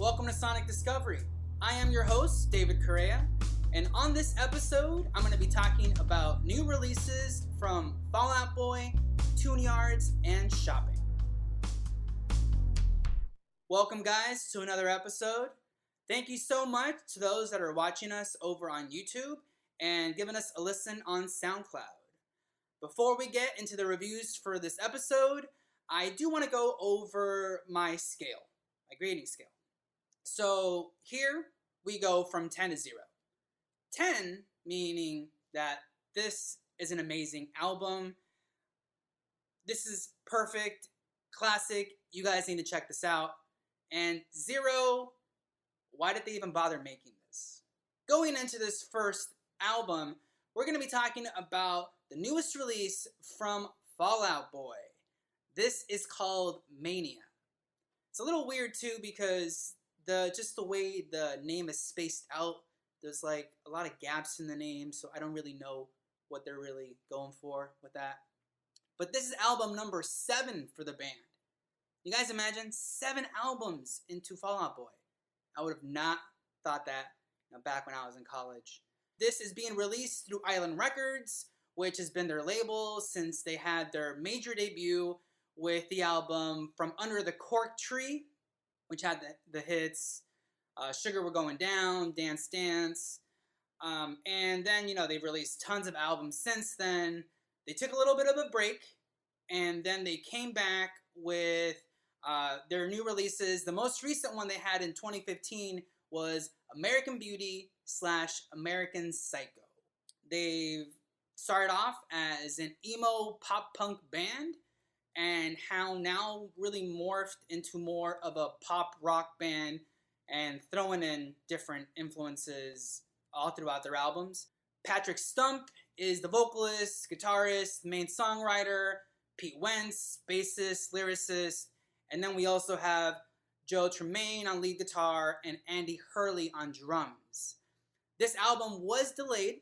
Welcome to Sonic Discovery. I am your host, David Correa, and on this episode, I'm going to be talking about new releases from Out Boy, TuneYards, and shopping. Welcome, guys, to another episode. Thank you so much to those that are watching us over on YouTube and giving us a listen on SoundCloud. Before we get into the reviews for this episode, I do want to go over my scale, my grading scale. So here we go from 10 to 0. 10 meaning that this is an amazing album. This is perfect, classic. You guys need to check this out. And 0, why did they even bother making this? Going into this first album, we're going to be talking about the newest release from Out Boy. This is called Mania. It's a little weird too because just the way the name is spaced out, there's like a lot of gaps in the name, so I don't really know what they're really going for with that. But this is album number 7 for the band. You guys imagine 7 albums into Out Boy. I would have not thought that back when I was in college. This is being released through Island Records, which has been their label since they had their major debut with the album From Under the Cork Tree, which had the hits Sugar We're Going Down, Dance Dance, and then, they've released tons of albums since then. They took a little bit of a break, and then they came back with their new releases. The most recent one they had in 2015 was American Beauty / American Psycho. They've started off as an emo pop punk band, and how now really morphed into more of a pop rock band and throwing in different influences all throughout their albums. Patrick Stump is the vocalist, guitarist, main songwriter, Pete Wentz, bassist, lyricist, and then we also have Joe Tremaine on lead guitar and Andy Hurley on drums. This album was delayed.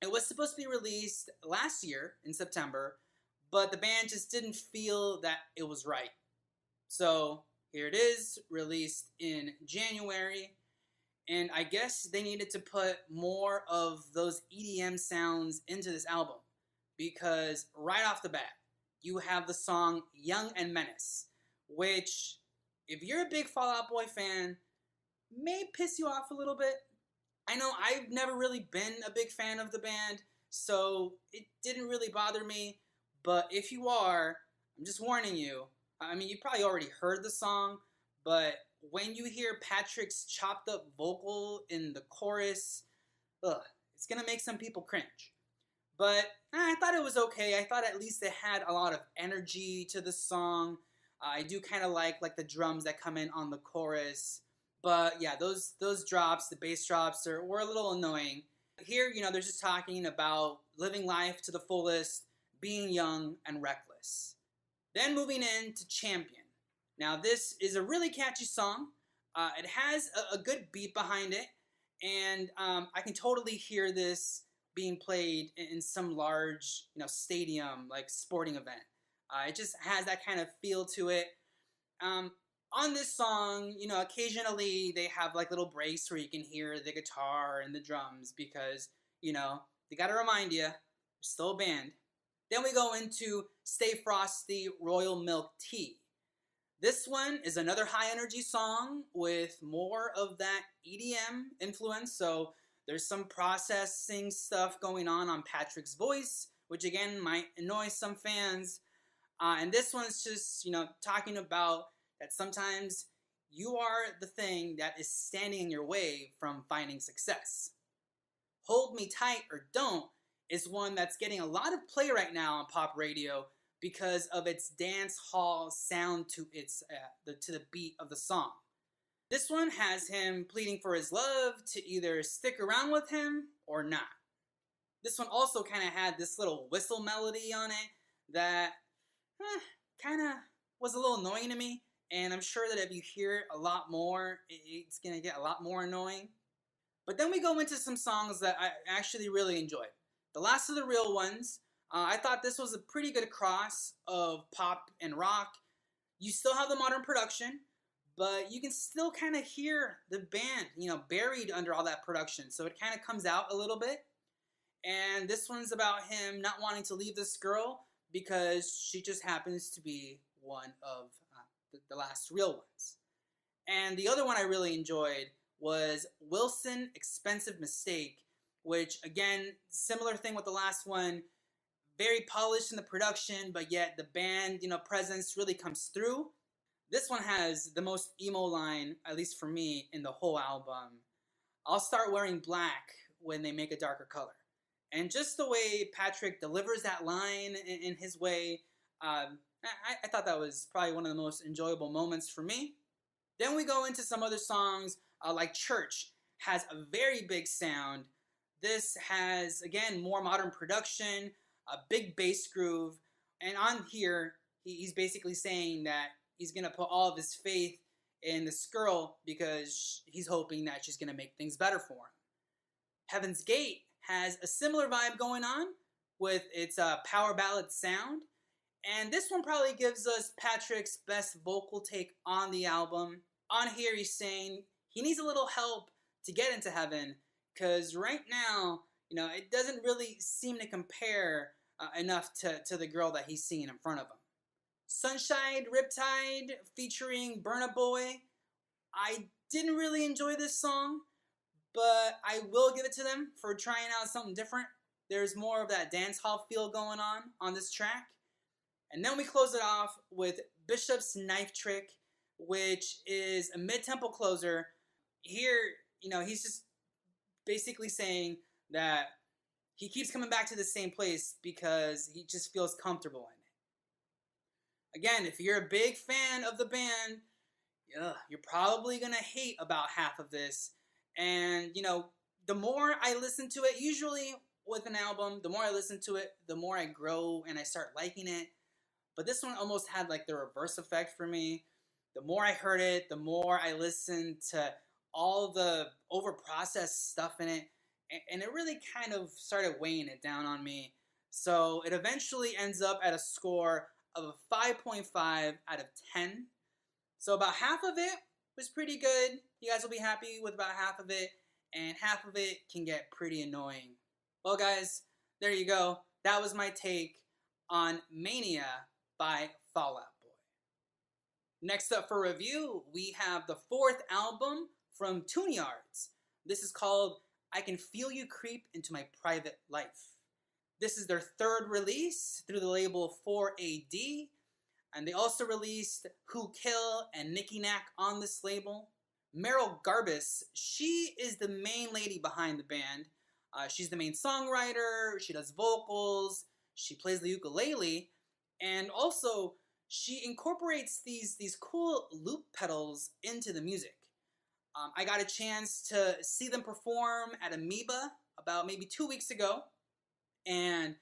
It was supposed to be released last year in September, but the band just didn't feel that it was right. So here it is, released in January, and I guess they needed to put more of those EDM sounds into this album, because right off the bat, you have the song Young and Menace, which, if you're a big Out Boy fan, may piss you off a little bit. I know I've never really been a big fan of the band, so it didn't really bother me. But if you are, I'm just warning you. I mean, you probably already heard the song, but when you hear Patrick's chopped up vocal in the chorus, it's going to make some people cringe. But I thought it was okay. I thought at least it had a lot of energy to the song. I do kind of like the drums that come in on the chorus. But yeah, those drops, the bass drops, were a little annoying. Here, they're just talking about living life to the fullest, being young and reckless. Then moving into Champion. Now this is a really catchy song. It has a good beat behind it, and I can totally hear this being played in some large, stadium, like sporting event. It just has that kind of feel to it. On this song, occasionally they have like little breaks where you can hear the guitar and the drums because, they got to remind you, they're still a band. Then we go into Stay Frosty Royal Milk Tea. This one is another high energy song with more of that EDM influence. So there's some processing stuff going on Patrick's voice, which again might annoy some fans. And this one's just, talking about that sometimes you are the thing that is standing in your way from finding success. Hold Me Tight or Don't is one that's getting a lot of play right now on pop radio because of its dance hall sound to the beat of the song. This one has him pleading for his love to either stick around with him or not. This one also kind of had this little whistle melody on it that kind of was a little annoying to me, and I'm sure that if you hear it a lot more, it's going to get a lot more annoying. But then we go into some songs that I actually really enjoyed. The Last of the Real Ones, I thought this was a pretty good cross of pop and rock. You still have the modern production, but you can still kind of hear the band, buried under all that production. So it kind of comes out a little bit. And this one's about him not wanting to leave this girl because she just happens to be one of the last real ones. And the other one I really enjoyed was Wilson, Expensive Mistake, which, again, similar thing with the last one, very polished in the production, but yet the band, presence really comes through. This one has the most emo line, at least for me, in the whole album. I'll start wearing black when they make a darker color. And just the way Patrick delivers that line in his way, I thought that was probably one of the most enjoyable moments for me. Then we go into some other songs, like Church has a very big sound. This has, again, more modern production, a big bass groove. And on here, he's basically saying that he's going to put all of his faith in this girl because he's hoping that she's going to make things better for him. Heaven's Gate has a similar vibe going on with its power ballad sound. And this one probably gives us Patrick's best vocal take on the album. On here, he's saying he needs a little help to get into heaven because right now, it doesn't really seem to compare enough to the girl that he's seeing in front of him. Sunshine Riptide featuring Burna Boy. I didn't really enjoy this song, but I will give it to them for trying out something different. There's more of that dance hall feel going on this track. And then we close it off with Bishop's Knife Trick, which is a mid-tempo closer. Here, he's just basically saying that he keeps coming back to the same place because he just feels comfortable in it. Again, if you're a big fan of the band, you're probably going to hate about half of this. And, the more I listen to it, usually with an album, the more I listen to it, the more I grow and I start liking it. But this one almost had like the reverse effect for me. The more I heard it, the more I listened to all the over-processed stuff in it. And it really kind of started weighing it down on me. So it eventually ends up at a score of a 5.5 out of 10. So about half of it was pretty good. You guys will be happy with about half of it. And half of it can get pretty annoying. Well, guys, there you go. That was my take on Mania by Fall Out Boy. Next up for review, we have the fourth album from TuneYards. This is called I Can Feel You Creep Into My Private Life. This is their third release through the label 4AD. And they also released Who Kill and Nicky Knack on this label. Meryl Garbus, she is the main lady behind the band. She's the main songwriter, she does vocals, she plays the ukulele, and also she incorporates these cool loop pedals into the music. I got a chance to see them perform at Amoeba about maybe 2 weeks ago, and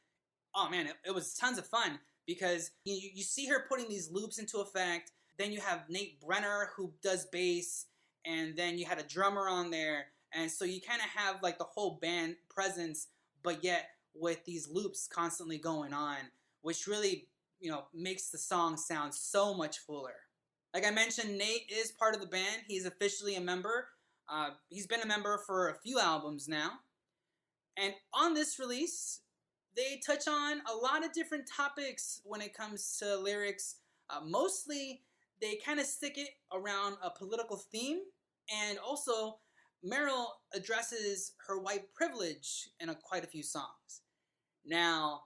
oh man, it was tons of fun because you see her putting these loops into effect. Then you have Nate Brenner who does bass, and then you had a drummer on there, and so you kind of have like the whole band presence, but yet with these loops constantly going on, which really makes the song sound so much fuller. Like I mentioned, Nate is part of the band. He's officially a member. He's been a member for a few albums now. And on this release, they touch on a lot of different topics when it comes to lyrics. Mostly, they kind of stick it around a political theme. And also, Meryl addresses her white privilege in quite a few songs. Now,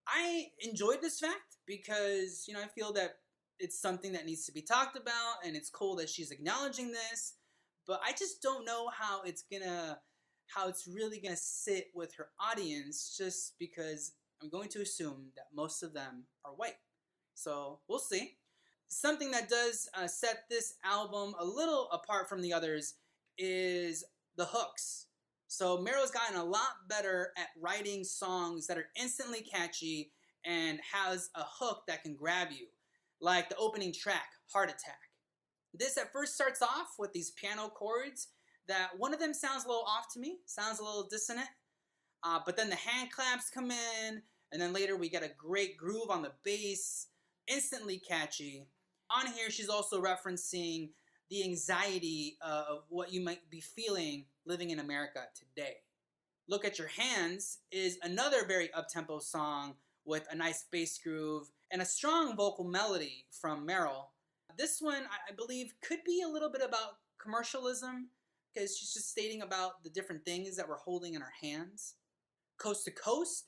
I enjoyed this fact because, I feel that it's something that needs to be talked about, and it's cool that she's acknowledging this, but I just don't know how it's really gonna sit with her audience, just because I'm going to assume that most of them are white. So we'll see. Something that does set this album a little apart from the others is the hooks. So Meryl's gotten a lot better at writing songs that are instantly catchy and has a hook that can grab you, like the opening track, Heart Attack. This at first starts off with these piano chords that one of them sounds a little off to me, sounds a little dissonant, but then the hand claps come in, and then later we get a great groove on the bass, instantly catchy. On here, she's also referencing the anxiety of what you might be feeling living in America today. Look at Your Hands is another very up-tempo song with a nice bass groove and a strong vocal melody from Meryl. This one, I believe, could be a little bit about commercialism because she's just stating about the different things that we're holding in our hands. Coast to Coast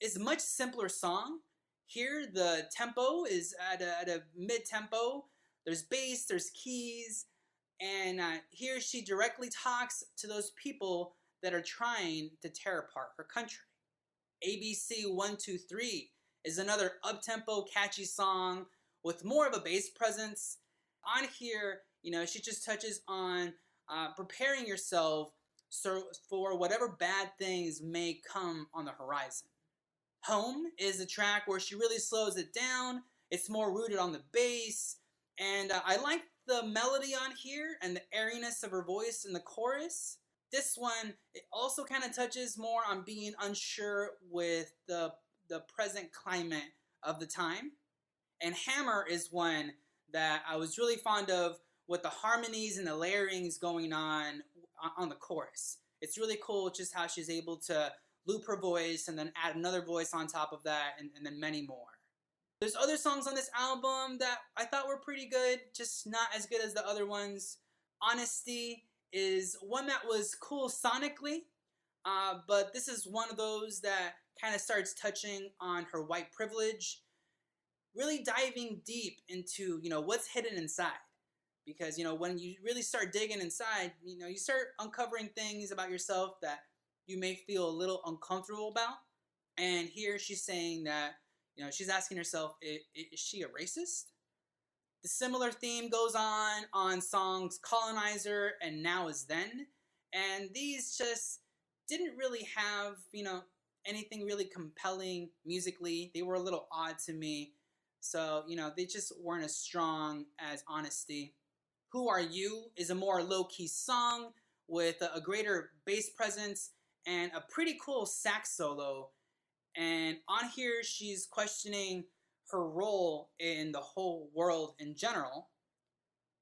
is a much simpler song. Here, the tempo is at a mid-tempo. There's bass, there's keys, and here she directly talks to those people that are trying to tear apart her country. ABC 123 is another up-tempo, catchy song with more of a bass presence. On here, she just touches on preparing yourself for whatever bad things may come on the horizon. Home is a track where she really slows it down. It's more rooted on the bass. And I like the melody on here and the airiness of her voice in the chorus. This one, it also kind of touches more on being unsure with the present climate of the time. And Hammer is one that I was really fond of with the harmonies and the layerings going on the chorus. It's really cool just how she's able to loop her voice and then add another voice on top of that and then many more. There's other songs on this album that I thought were pretty good, just not as good as the other ones. Honesty is one that was cool sonically, but this is one of those that kind of starts touching on her white privilege, really diving deep into, what's hidden inside. Because, when you really start digging inside, you start uncovering things about yourself that you may feel a little uncomfortable about. And here she's saying that, she's asking herself, is she a racist? The similar theme goes on songs Colonizer and Now Is Then. And these just didn't really have, anything really compelling musically. They were a little odd to me. So, they just weren't as strong as Honesty. Who Are You is a more low-key song with a greater bass presence and a pretty cool sax solo. And on here, she's questioning her role in the whole world in general.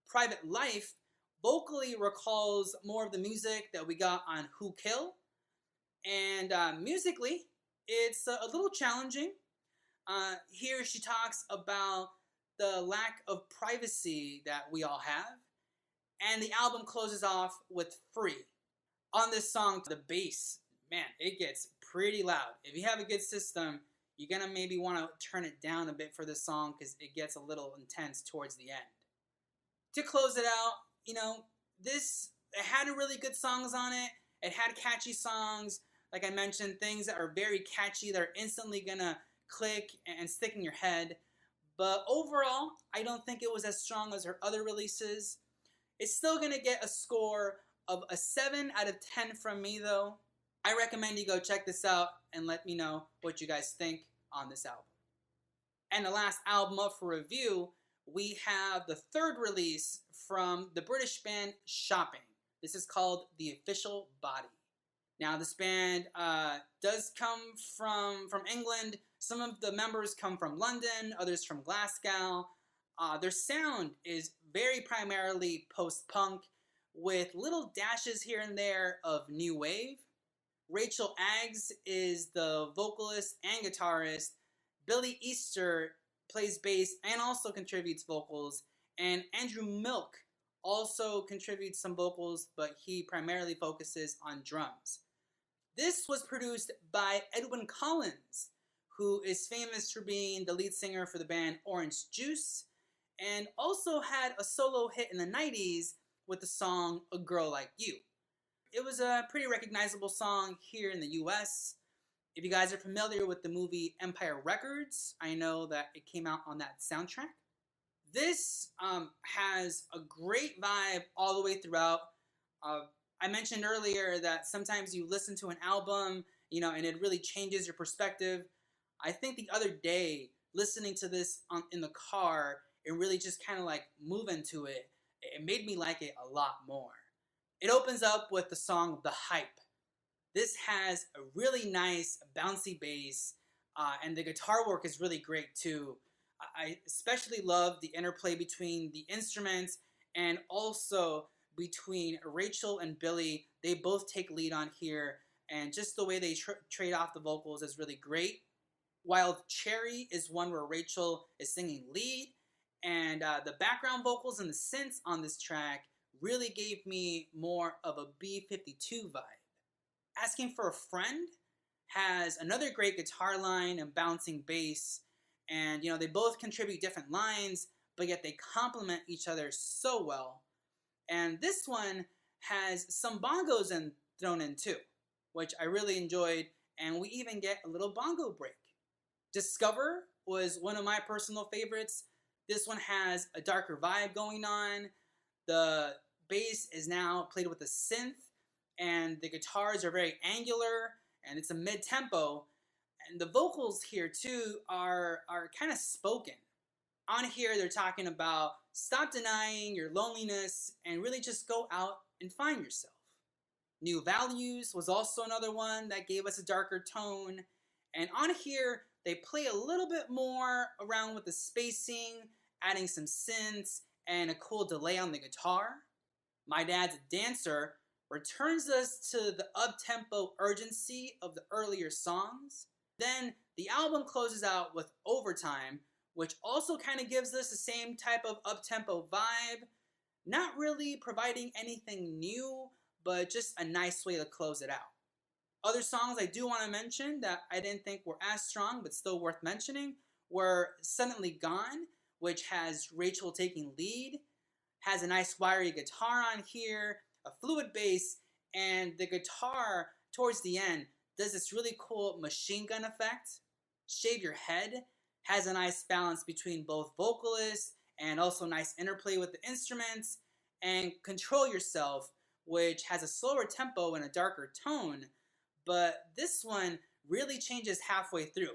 Private Life vocally recalls more of the music that we got on Who Kill. And musically, it's a little challenging. Here she talks about the lack of privacy that we all have. And the album closes off with Free. On this song, the bass, man, it gets pretty loud. If you have a good system, you're going to maybe want to turn it down a bit for this song because it gets a little intense towards the end. To close it out, it had really good songs on it. It had catchy songs, like I mentioned, things that are very catchy that are instantly going to click and stick in your head. But overall, I don't think it was as strong as her other releases. It's still going to get a score of a 7 out of 10 from me, though. I recommend you go check this out and let me know what you guys think on this album. And the last album up for review, we have the third release from the British band Shopping. This is called The Official Body. Now, this band does come from England. Some of the members come from London, others from Glasgow. Their sound is very primarily post-punk with little dashes here and there of new wave. Rachel Aggs is the vocalist and guitarist. Billy Easter plays bass and also contributes vocals. And Andrew Milk also contributes some vocals, but he primarily focuses on drums. This was produced by Edwyn Collins, who is famous for being the lead singer for the band Orange Juice, and also had a solo hit in the 90s with the song A Girl Like You. It was a pretty recognizable song here in the US. If you guys are familiar with the movie Empire Records, I know that it came out on that soundtrack. This has a great vibe all the way throughout. I mentioned earlier that sometimes you listen to an album, and it really changes your perspective. I think the other day, listening to this in the car, it really just kind of like move into it. It made me like it a lot more. It opens up with the song The Hype. This has a really nice bouncy bass, and the guitar work is really great too. I especially love the interplay between the instruments and also between Rachel and Billy. They both take lead on here, and just the way they trade off the vocals is really great. Wild Cherry is one where Rachel is singing lead, and the background vocals and the synths on this track really gave me more of a B-52 vibe. Asking for a Friend has another great guitar line and bouncing bass, and they both contribute different lines, but yet they complement each other so well. And this one has some bongos thrown in too, which I really enjoyed, and we even get a little bongo break. Discover was one of my personal favorites. This one has a darker vibe going on. The bass is now played with a synth, and the guitars are very angular, and it's a mid-tempo. And the vocals here too are kind of spoken. On here they're talking about stop denying your loneliness and really just go out and find yourself. New Values was also another one that gave us a darker tone. And on here they play a little bit more around with the spacing, adding some synths and a cool delay on the guitar. My Dad's a Dancer returns us to the up-tempo urgency of the earlier songs. Then the album closes out with Overtime, which also kind of gives us the same type of up-tempo vibe. Not really providing anything new, but just a nice way to close it out. Other songs I do want to mention that I didn't think were as strong, but still worth mentioning, were Suddenly Gone, which has Rachel taking lead, has a nice wiry guitar on here, a fluid bass, and the guitar towards the end does this really cool machine gun effect. Shave Your Head has a nice balance between both vocalists and also nice interplay with the instruments. And Control Yourself, which has a slower tempo and a darker tone, but this one really changes halfway through.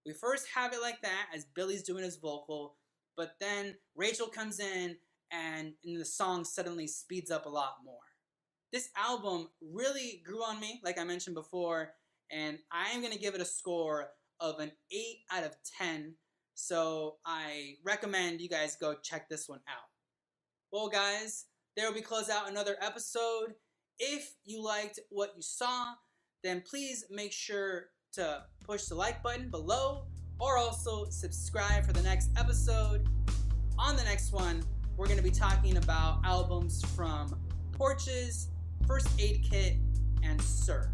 We first have it like that as Billy's doing his vocal, but then Rachel comes in and the song suddenly speeds up a lot more. This album really grew on me, like I mentioned before, and I am going to give it a score of an 8 out of 10, so I recommend you guys go check this one out. Well guys, there we close out another episode. If you liked what you saw, then please make sure to push the like button below, or also subscribe for the next episode. On the next one, we're going to be talking about albums from Porches, First Aid Kit, and Sir.